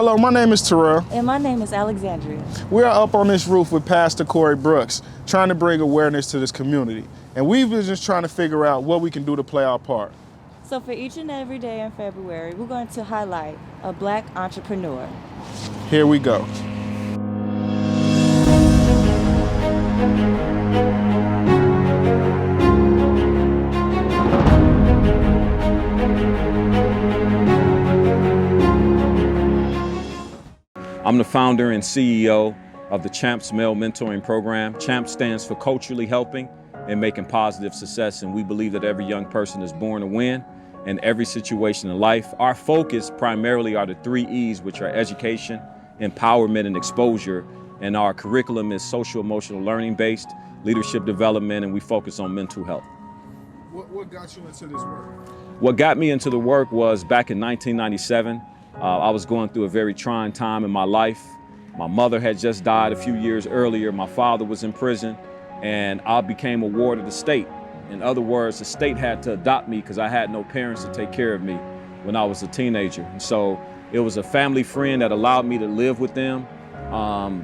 Hello, my name is Terrell. And my name is Alexandria. We are up on this roof with Pastor Corey Brooks, trying to bring awareness to this community. And we've been just trying to figure out what we can do to play our part. So for each and every day in February, we're going to highlight a Black entrepreneur. Here we go. I'm the founder and CEO of the CHAMPS Male Mentoring Program. CHAMPS stands for Culturally Helping and Making Positive Success, and we believe that every young person is born to win in every situation in life. Our focus primarily are the 3 E's, which are education, empowerment, and exposure, and our curriculum is social-emotional learning-based, leadership development, and we focus on mental health. What got you into this work? What got me into the work was back in 1997. I was going through a very trying time in my life. My mother had just died a few years earlier. My father was in prison, and I became a ward of the state. In other words, the state had to adopt me because I had no parents to take care of me when I was a teenager. And so it was a family friend that allowed me to live with them.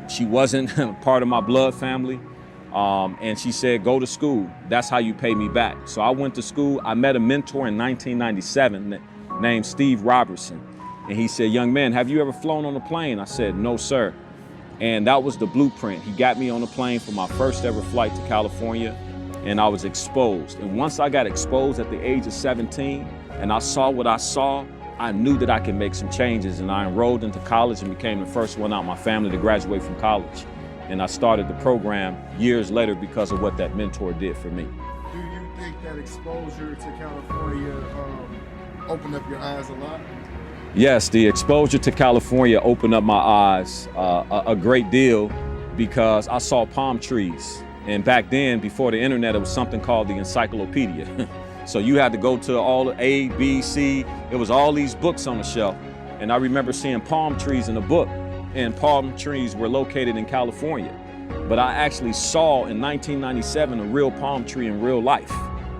She wasn't part of my blood family. And she said, go to school. That's how you pay me back. So I went to school. I met a mentor in 1997 named Steve Robertson. And he said, young man, have you ever flown on a plane? I said, no, sir. And that was the blueprint. He got me on a plane for my first ever flight to California, and I was exposed. And once I got exposed at the age of 17, and I saw what I saw, I knew that I could make some changes. And I enrolled into college and became the first one out of my family to graduate from college. And I started the program years later because of what that mentor did for me. Do you think that exposure to California opened up your eyes a lot? Yes, the exposure to California opened up my eyes a great deal because I saw palm trees. And back then, before the internet, it was something called the encyclopedia. So you had to go to all the A, B, C. It was all these books on the shelf. And I remember seeing palm trees in a book, and palm trees were located in California. But I actually saw in 1997 a real palm tree in real life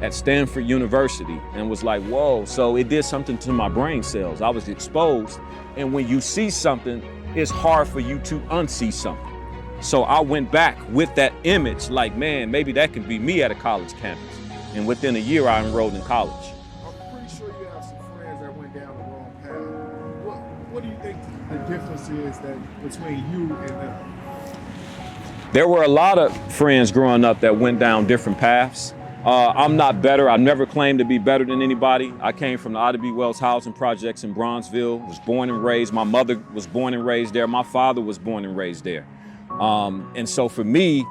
at Stanford University, and was like, whoa. So it did something to my brain cells. I was exposed, and when you see something, it's hard for you to unsee something. So I went back with that image, like, man, maybe that could be me at a college campus. And within a year, I enrolled in college. I'm pretty sure you have some friends that went down the wrong path. What do you think the difference is between you and them? There were a lot of friends growing up that went down different paths. I'm not better. I never claimed to be better than anybody. I came from the Ida B. Wells housing projects in Bronzeville, was born and raised. My mother was born and raised there. My father was born and raised there. And so for me,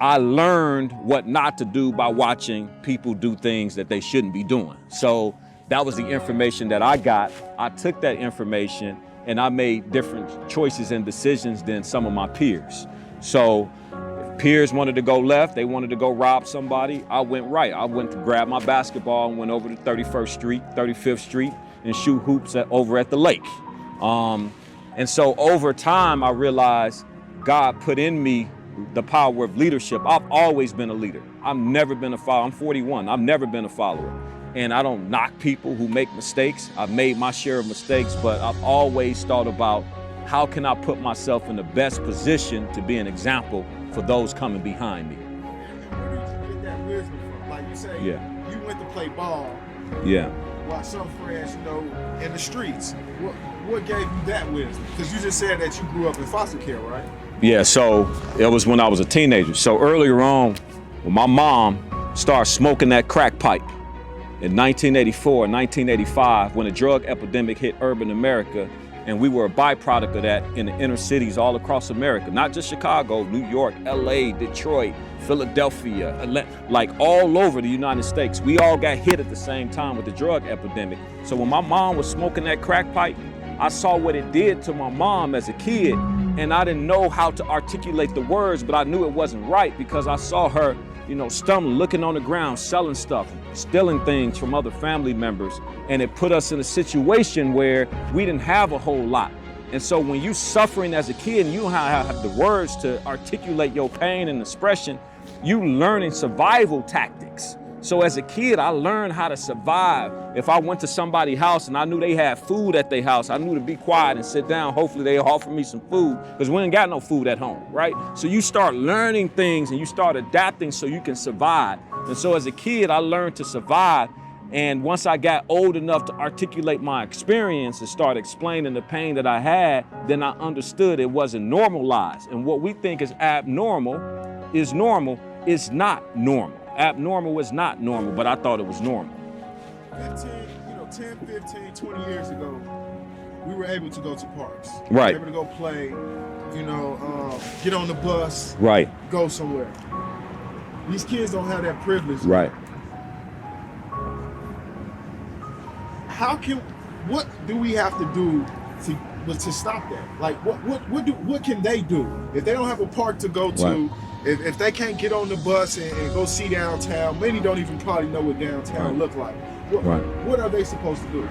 I learned what not to do by watching people do things that they shouldn't be doing. So that was the information that I got. I took that information and I made different choices and decisions than some of my peers. So peers wanted to go left, they wanted to go rob somebody. I went right. I went to grab my basketball and went over to 31st Street, 35th Street, and shoot hoops over at the lake. And so over time, I realized God put in me the power of leadership. I've always been a leader. I've never been a follower. I'm 41. I've never been a follower. And I don't knock people who make mistakes. I've made my share of mistakes, but I've always thought about how can I put myself in the best position to be an example for those coming behind me. And where did you get that wisdom from? Like you say, Yeah. You went to play ball. Yeah. While some friends, in the streets. What gave you that wisdom? Because you just said that you grew up in foster care, right? Yeah, so it was when I was a teenager. So earlier on, when my mom started smoking that crack pipe in 1984, 1985, when the drug epidemic hit urban America, and we were a byproduct of that in the inner cities all across America, not just Chicago, New York, LA, Detroit, Philadelphia, like all over the United States. We all got hit at the same time with the drug epidemic. So when my mom was smoking that crack pipe, I saw what it did to my mom as a kid, and I didn't know how to articulate the words, but I knew it wasn't right because I saw her, stumbling, looking on the ground, selling stuff, stealing things from other family members. And it put us in a situation where we didn't have a whole lot. And so when you suffering as a kid and you don't have the words to articulate your pain and expression, you learning survival tactics. So as a kid, I learned how to survive. If I went to somebody's house and I knew they had food at their house, I knew to be quiet and sit down. Hopefully they offer me some food, because we ain't got no food at home, right? So you start learning things and you start adapting so you can survive. And so as a kid, I learned to survive. And once I got old enough to articulate my experience and start explaining the pain that I had, then I understood it wasn't normalized. And what we think is abnormal is normal is not normal. Abnormal is not normal, but I thought it was normal. 10, 15, 20 years ago, we were able to go to parks. Right. We were able to go play, get on the bus, Right. go somewhere. These kids don't have that privilege. Right. What do we have to do to stop that? Like, what can they do if they don't have a park to go to? Right. If they can't get on the bus and go see downtown, many don't even probably know what downtown look like. What are they supposed to do?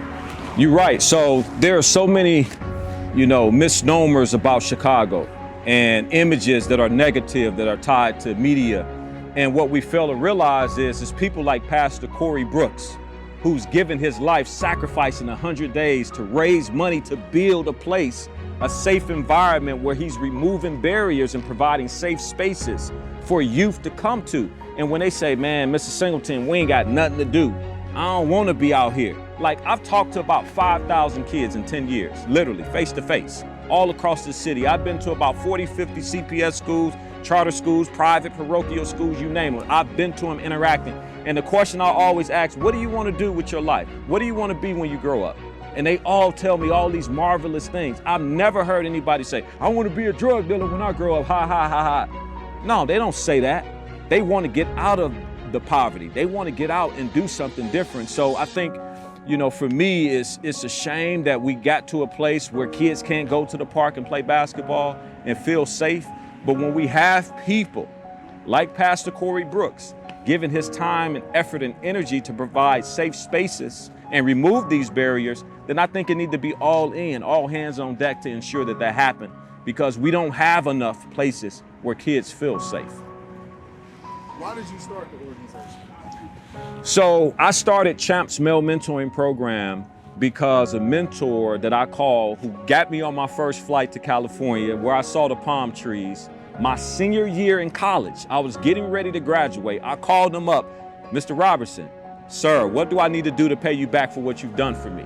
You're right. So there are so many, misnomers about Chicago and images that are negative that are tied to media. And what we fail to realize is people like Pastor Corey Brooks, who's given his life sacrificing 100 days to raise money to build a place, a safe environment where he's removing barriers and providing safe spaces for youth to come to. And when they say, man, Mr. Singleton, we ain't got nothing to do, I don't want to be out here. Like, I've talked to about 5,000 kids in 10 years, literally face to face, all across the city. I've been to about 40, 50 CPS schools, charter schools, private parochial schools, you name it. I've been to them interacting. And the question I always ask, what do you want to do with your life? What do you want to be when you grow up? And they all tell me all these marvelous things. I've never heard anybody say, I want to be a drug dealer when I grow up, ha, ha, ha, ha. No, they don't say that. They want to get out of the poverty. They want to get out and do something different. So I think, for me, it's a shame that we got to a place where kids can't go to the park and play basketball and feel safe. But when we have people like Pastor Corey Brooks giving his time and effort and energy to provide safe spaces and remove these barriers, then I think it needs to be all hands on deck to ensure that happens, because we don't have enough places where kids feel safe. Why did you start the organization? So I started Champ's Male Mentoring Program because a mentor that I call, who got me on my first flight to California, where I saw the palm trees, my senior year in college, I was getting ready to graduate. I called him up, Mr. Robertson, sir, what do I need to do to pay you back for what you've done for me?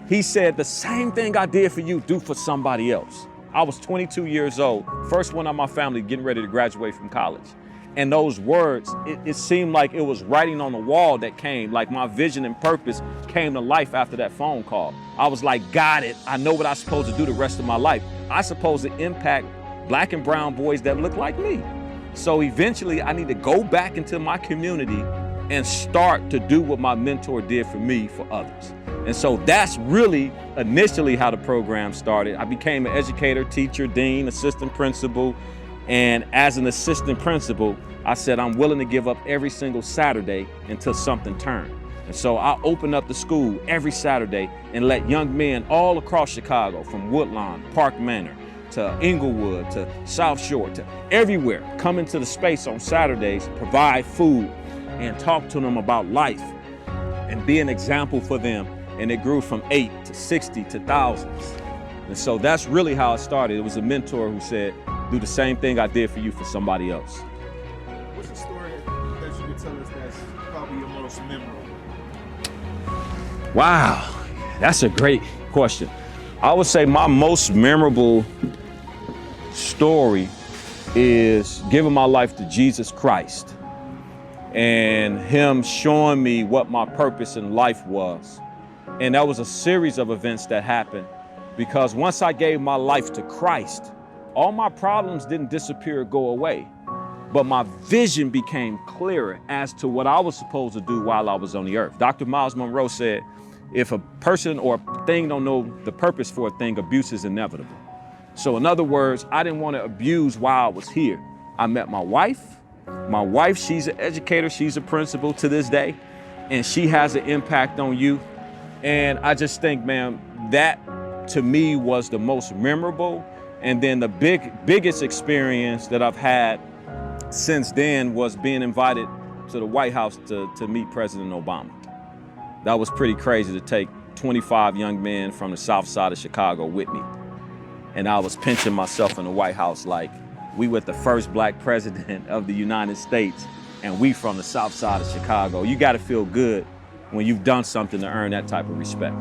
He said, the same thing I did for you, do for somebody else. I was 22 years old, first one of my family getting ready to graduate from college. And those words, it seemed like it was writing on the wall that came, like my vision and purpose came to life after that phone call. I was like, got it. I know what I'm supposed to do the rest of my life. I'm supposed to impact Black and brown boys that look like me. So eventually I need to go back into my community and start to do what my mentor did for me for others. And so that's really initially how the program started. I became an educator, teacher, dean, assistant principal. And as an assistant principal, I said, I'm willing to give up every single Saturday until something turned. And so I opened up the school every Saturday and let young men all across Chicago, from Woodlawn, Park Manor, to Inglewood, to South Shore, to everywhere, come into the space on Saturdays, provide food, and talk to them about life and be an example for them. And it grew from 8 to 60 to thousands. And so that's really how it started. It was a mentor who said, do the same thing I did for you for somebody else. What's a story that you could tell us that's probably your most memorable? Wow, that's a great question. I would say my most memorable story is giving my life to Jesus Christ and him showing me what my purpose in life was. And that was a series of events that happened, because once I gave my life to Christ, all my problems didn't disappear or go away, but my vision became clearer as to what I was supposed to do while I was on the earth. Dr. Miles Monroe said, if a person or a thing don't know the purpose for a thing, abuse is inevitable. So in other words, I didn't want to abuse while I was here. I met my wife. My wife, she's an educator, she's a principal to this day, and she has an impact on youth. And I just think, man, that to me was the most memorable. And then the biggest experience that I've had since then was being invited to the White House to meet President Obama. That was pretty crazy to take 25 young men from the south side of Chicago with me. And I was pinching myself in the White House like we were the first black president of the United States and we from the south side of Chicago. You gotta feel good when you've done something to earn that type of respect.